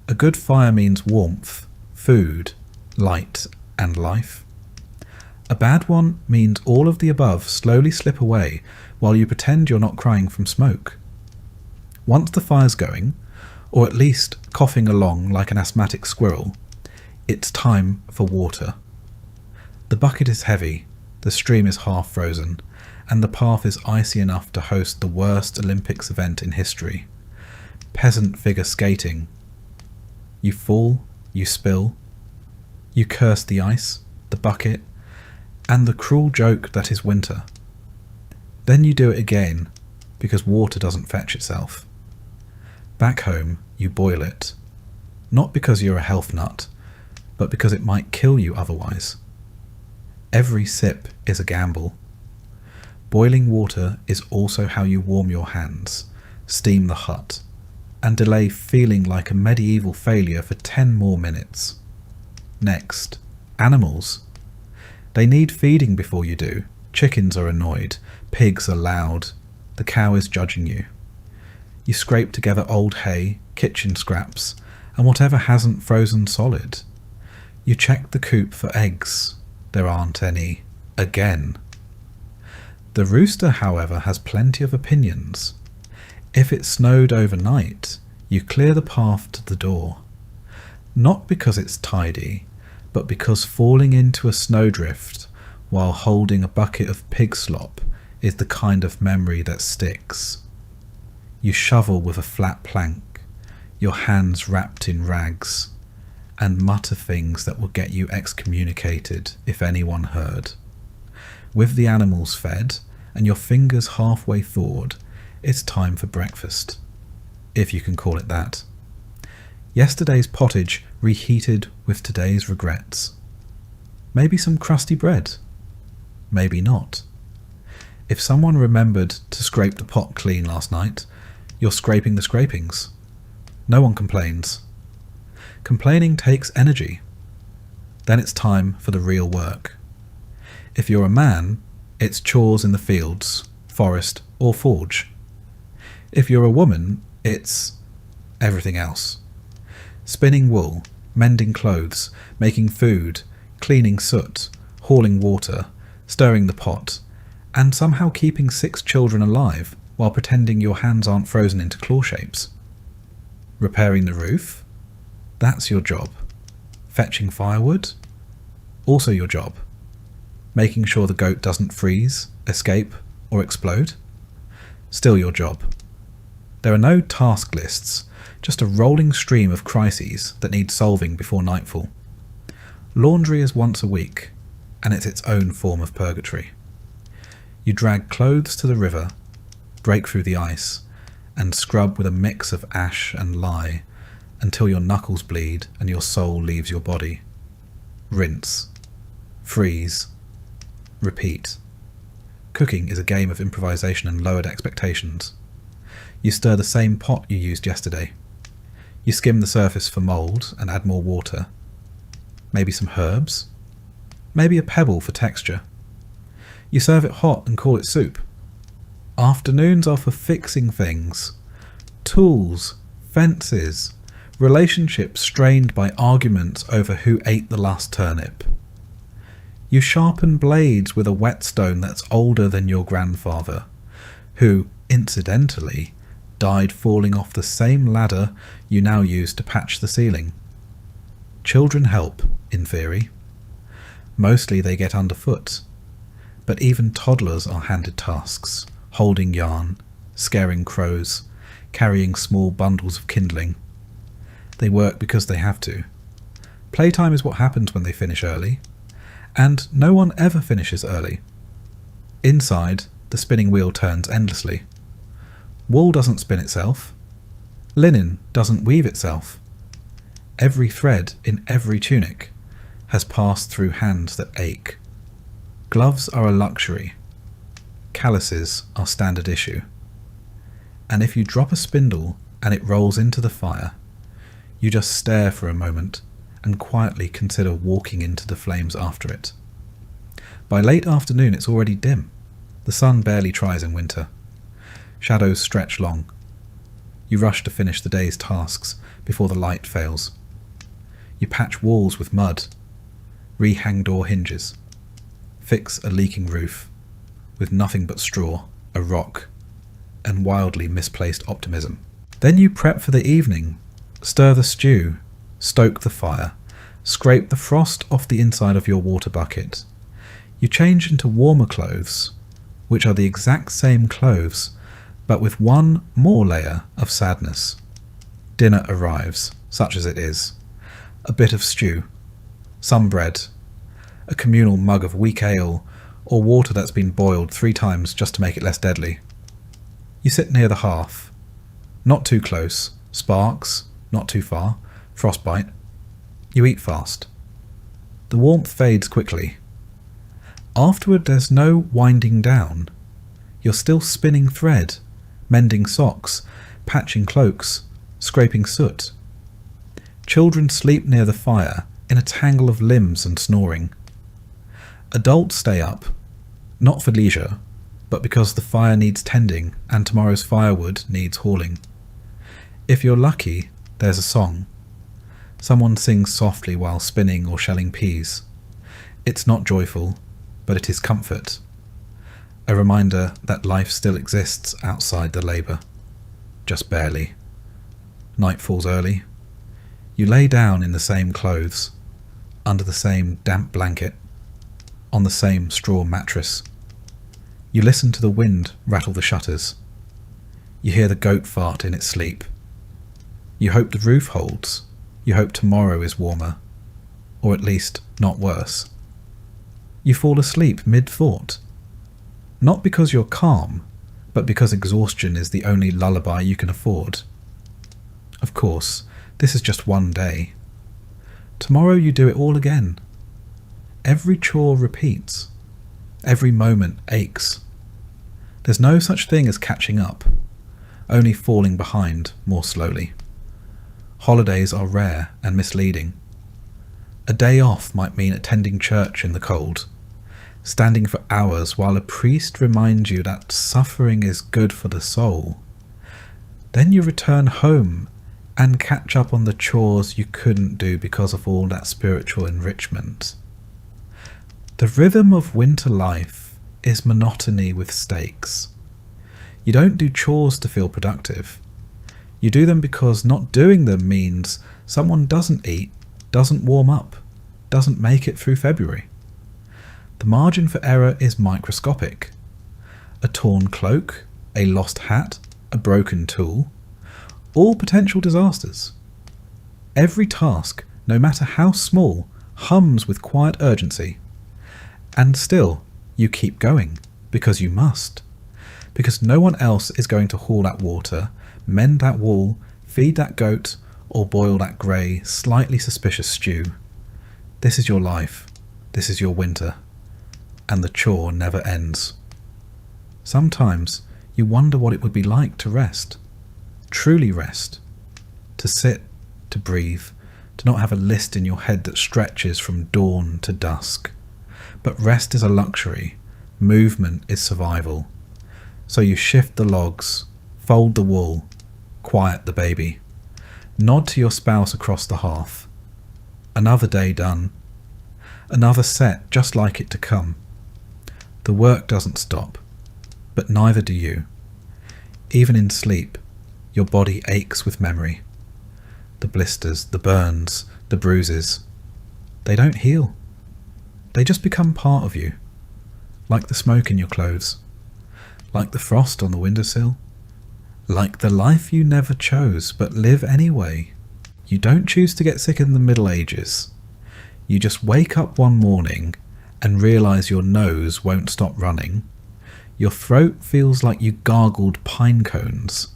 A good fire means warmth, food, light, and life. A bad one means all of the above slowly slip away while you pretend you're not crying from smoke. Once the fire's going, or at least coughing along like an asthmatic squirrel, it's time for water. The bucket is heavy, the The stream is half frozen, and the path is icy enough to host the worst Olympics event in history. Peasant figure skating. You fall, you spill, you curse the ice, the bucket, and the cruel joke that is winter. Then you do it again, because water doesn't fetch itself. Back home, you boil it. Not because you're a health nut, but because it might kill you otherwise. Every sip is a gamble. Boiling water is also how you warm your hands, steam the hut, and delay feeling like a medieval failure for 10 more minutes. Next, animals. They need feeding before you do. Chickens are annoyed, pigs are loud, the cow is judging you. You scrape together old hay, kitchen scraps, and whatever hasn't frozen solid. You check the coop for eggs. There aren't any. Again. The rooster, however, has plenty of opinions. If it snowed overnight, you clear the path to the door. Not because it's tidy, but because falling into a snowdrift while holding a bucket of pig slop is the kind of memory that sticks. You shovel with a flat plank, your hands wrapped in rags, and mutter things that will get you excommunicated if anyone heard. With the animals fed, and your fingers halfway thawed, it's time for breakfast, if you can call it that. Yesterday's pottage reheated with today's regrets. Maybe some crusty bread. Maybe not. If someone remembered to scrape the pot clean last night, you're scraping the scrapings. No one complains. Complaining takes energy. Then it's time for the real work. If you're a man, it's chores in the fields, forest, or forge. If you're a woman, it's everything else. Spinning wool, mending clothes, making food, cleaning soot, hauling water, stirring the pot, and somehow keeping 6 children alive while pretending your hands aren't frozen into claw shapes. Repairing the roof? That's your job. Fetching firewood? Also your job. Making sure the goat doesn't freeze, escape, or explode? Still your job. There are no task lists, just a rolling stream of crises that need solving before nightfall. Laundry is once a week, and it's its own form of purgatory. You drag clothes to the river, break through the ice, and scrub with a mix of ash and lye until your knuckles bleed and your soul leaves your body. Rinse. Freeze. Repeat. Cooking is a game of improvisation and lowered expectations. You stir the same pot you used yesterday. You skim the surface for mould and add more water. Maybe some herbs. Maybe a pebble for texture. You serve it hot and call it soup. Afternoons are for fixing things. Tools, fences, relationships strained by arguments over who ate the last turnip. You sharpen blades with a whetstone that's older than your grandfather, who, incidentally, died falling off the same ladder you now use to patch the ceiling. Children help, in theory. Mostly they get underfoot, but even toddlers are handed tasks, holding yarn, scaring crows, carrying small bundles of kindling. They work because they have to. Playtime is what happens when they finish early, and no one ever finishes early. Inside, the spinning wheel turns endlessly. Wool doesn't spin itself. Linen doesn't weave itself. Every thread in every tunic has passed through hands that ache. Gloves are a luxury. Calluses are standard issue. And if you drop a spindle and it rolls into the fire, you just stare for a moment and quietly consider walking into the flames after it. By late afternoon it's already dim. The sun barely tries in winter. Shadows stretch long. You rush to finish the day's tasks before the light fails. You patch walls with mud, rehang door hinges, fix a leaking roof with nothing but straw, a rock, and wildly misplaced optimism. Then you prep for the evening, stir the stew, stoke the fire, scrape the frost off the inside of your water bucket. You change into warmer clothes, which are the exact same clothes, but with one more layer of sadness. Dinner arrives, such as it is. A bit of stew, some bread, a communal mug of weak ale, or water that's been boiled 3 times just to make it less deadly. You sit near the hearth. Not too close, sparks, not too far, frostbite. You eat fast. The warmth fades quickly. Afterward there's no winding down. You're still spinning thread, mending socks, patching cloaks, scraping soot. Children sleep near the fire in a tangle of limbs and snoring. Adults stay up, not for leisure, but because the fire needs tending and tomorrow's firewood needs hauling. If you're lucky, there's a song. Someone sings softly while spinning or shelling peas. It's not joyful, but it is comfort. A reminder that life still exists outside the labour. Just barely. Night falls early. You lay down in the same clothes, under the same damp blanket, on the same straw mattress. You listen to the wind rattle the shutters. You hear the goat fart in its sleep. You hope the roof holds. You hope tomorrow is warmer, or at least not worse. You fall asleep mid-thought, not because you're calm, but because exhaustion is the only lullaby you can afford. Of course, this is just one day. Tomorrow you do it all again. Every chore repeats. Every moment aches. There's no such thing as catching up, only falling behind more slowly. Holidays are rare and misleading. A day off might mean attending church in the cold, standing for hours while a priest reminds you that suffering is good for the soul. Then you return home and catch up on the chores you couldn't do because of all that spiritual enrichment. The rhythm of winter life is monotony with stakes. You don't do chores to feel productive. You do them because not doing them means someone doesn't eat, doesn't warm up, doesn't make it through February. The margin for error is microscopic. A torn cloak, a lost hat, a broken tool, all potential disasters. Every task, no matter how small, hums with quiet urgency. And still, you keep going, because you must. Because no one else is going to haul that water, mend that wall, feed that goat, or boil that grey, slightly suspicious stew. This is your life. This is your winter. And the chore never ends. Sometimes you wonder what it would be like to rest. Truly rest. To sit, to breathe, to not have a list in your head that stretches from dawn to dusk. But rest is a luxury. Movement is survival. So you shift the logs, fold the wool, quiet the baby. Nod to your spouse across the hearth. Another day done. Another set just like it to come. The work doesn't stop, but neither do you. Even in sleep, your body aches with memory. The blisters, the burns, the bruises. They don't heal. They just become part of you. Like the smoke in your clothes. Like the frost on the windowsill. Like the life you never chose, but live anyway. You don't choose to get sick in the Middle Ages. You just wake up one morning and realise your nose won't stop running. Your throat feels like you gargled pine cones.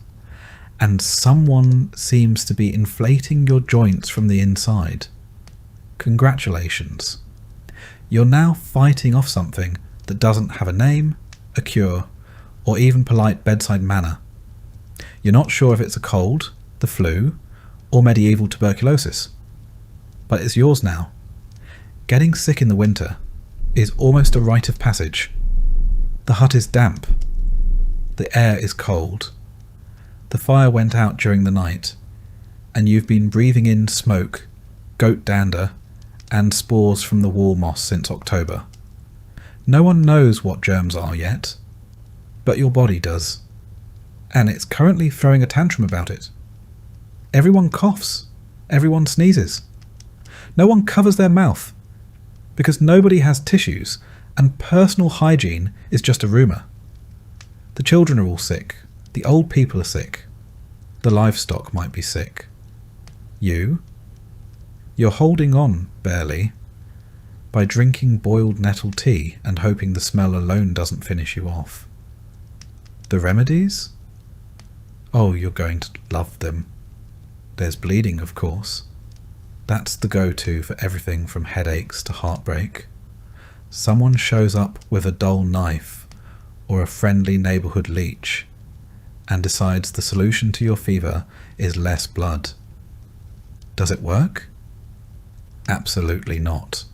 And someone seems to be inflating your joints from the inside. Congratulations. You're now fighting off something that doesn't have a name, a cure, or even polite bedside manner. You're not sure if it's a cold, the flu, or medieval tuberculosis. But it's yours now. Getting sick in the winter is almost a rite of passage. The hut is damp. The air is cold. The fire went out during the night, and you've been breathing in smoke, goat dander, and spores from the wall moss since October. No one knows what germs are yet, but your body does, and it's currently throwing a tantrum about it. Everyone coughs, everyone sneezes. No one covers their mouth, because nobody has tissues, And personal hygiene is just a rumour. The children are all sick. The old people are sick. The livestock might be sick. You? You're holding on, barely, by drinking boiled nettle tea and hoping the smell alone doesn't finish you off. The remedies? Oh, you're going to love them. There's bleeding, of course. That's the go-to for everything from headaches to heartbreak. Someone shows up with a dull knife or a friendly neighbourhood leech and decides the solution to your fever is less blood. Does it work? Absolutely not.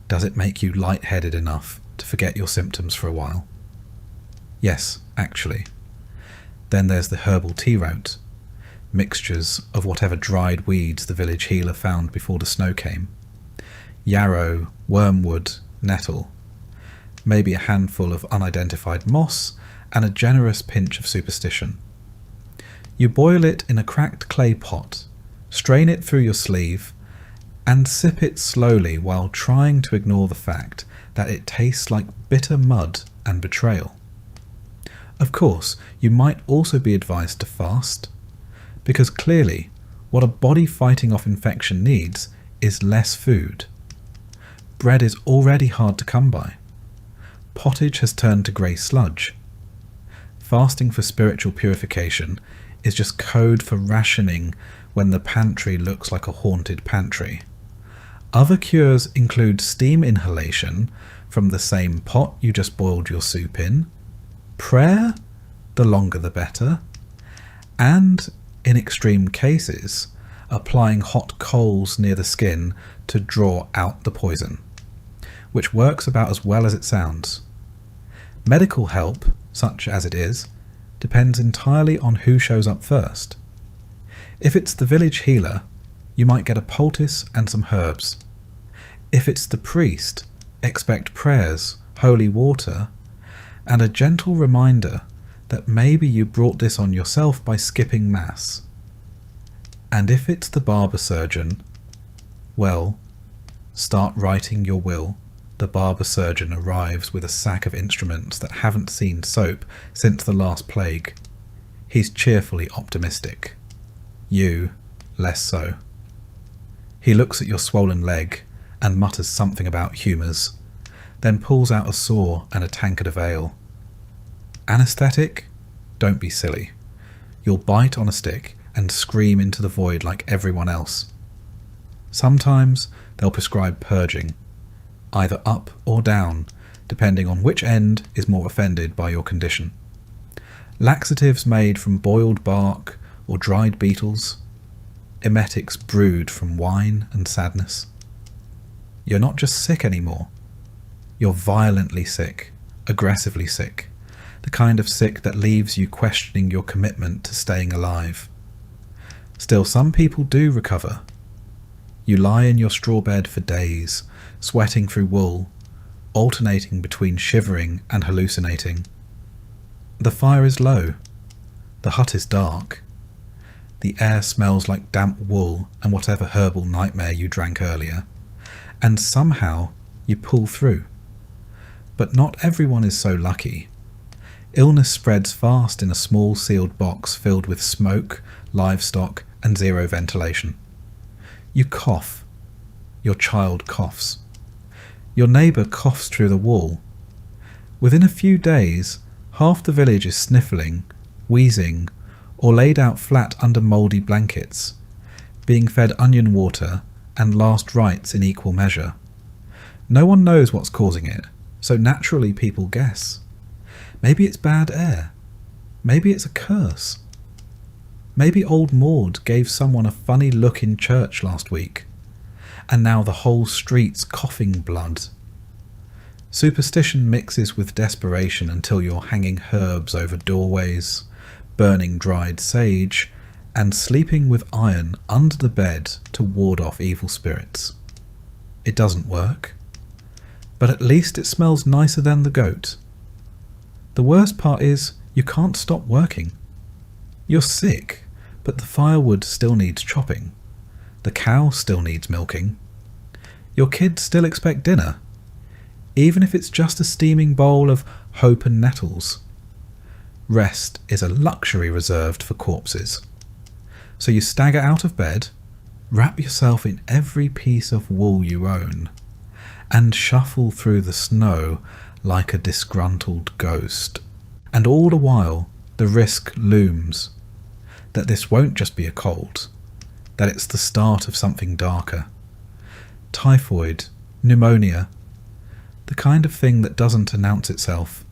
Does it make you lightheaded enough to forget your symptoms for a while? Yes, actually. Then there's the herbal tea route, mixtures of whatever dried weeds the village healer found before the snow came. Yarrow, wormwood, nettle, maybe a handful of unidentified moss, and a generous pinch of superstition. You boil it in a cracked clay pot, strain it through your sleeve, and sip it slowly while trying to ignore the fact that it tastes like bitter mud and betrayal. Of course, you might also be advised to fast, because clearly what a body fighting off infection needs is less food. Bread is already hard to come by. Pottage has turned to grey sludge. Fasting for spiritual purification is just code for rationing when the pantry looks like a haunted pantry. Other cures include steam inhalation from the same pot you just boiled your soup in, prayer, the longer the better, and, in extreme cases, applying hot coals near the skin to draw out the poison, which works about as well as it sounds. Medical help, such as it is, depends entirely on who shows up first. If it's the village healer, you might get a poultice and some herbs. If it's the priest, expect prayers, holy water, and a gentle reminder that maybe you brought this on yourself by skipping mass. And if it's the barber surgeon, well, start writing your will. The barber surgeon arrives with a sack of instruments that haven't seen soap since the last plague. He's cheerfully optimistic. You, less so. He looks at your swollen leg and mutters something about humours, then pulls out a saw and a tankard of ale. Anaesthetic? Don't be silly. You'll bite on a stick and scream into the void like everyone else. Sometimes they'll prescribe purging, either up or down, depending on which end is more offended by your condition. Laxatives made from boiled bark or dried beetles, emetics brewed from wine and sadness. You're not just sick anymore. You're violently sick, aggressively sick, the kind of sick that leaves you questioning your commitment to staying alive. Still, some people do recover. You lie in your straw bed for days, sweating through wool, alternating between shivering and hallucinating. The fire is low. The hut is dark. The air smells like damp wool and whatever herbal nightmare you drank earlier. And somehow you pull through. But not everyone is so lucky. Illness spreads fast in a small sealed box filled with smoke, livestock, and zero ventilation. You cough. Your child coughs. Your neighbour coughs through the wall. Within a few days, half the village is sniffling, wheezing, or laid out flat under mouldy blankets, being fed onion water and last rites in equal measure. No one knows what's causing it, so naturally people guess. Maybe it's bad air. Maybe it's a curse. Maybe old Maud gave someone a funny look in church last week, and now the whole street's coughing blood. Superstition mixes with desperation until you're hanging herbs over doorways, burning dried sage, and sleeping with iron under the bed to ward off evil spirits. It doesn't work, but at least it smells nicer than the goat. The worst part is you can't stop working. You're sick, but the firewood still needs chopping. The cow still needs milking. Your kids still expect dinner. even if it's just a steaming bowl of hope and nettles. Rest is a luxury reserved for corpses. So you stagger out of bed, wrap yourself in every piece of wool you own, and shuffle through the snow like a disgruntled ghost. And all the while, the risk looms that this won't just be a cold, that it's the start of something darker. Typhoid, pneumonia, the kind of thing that doesn't announce itself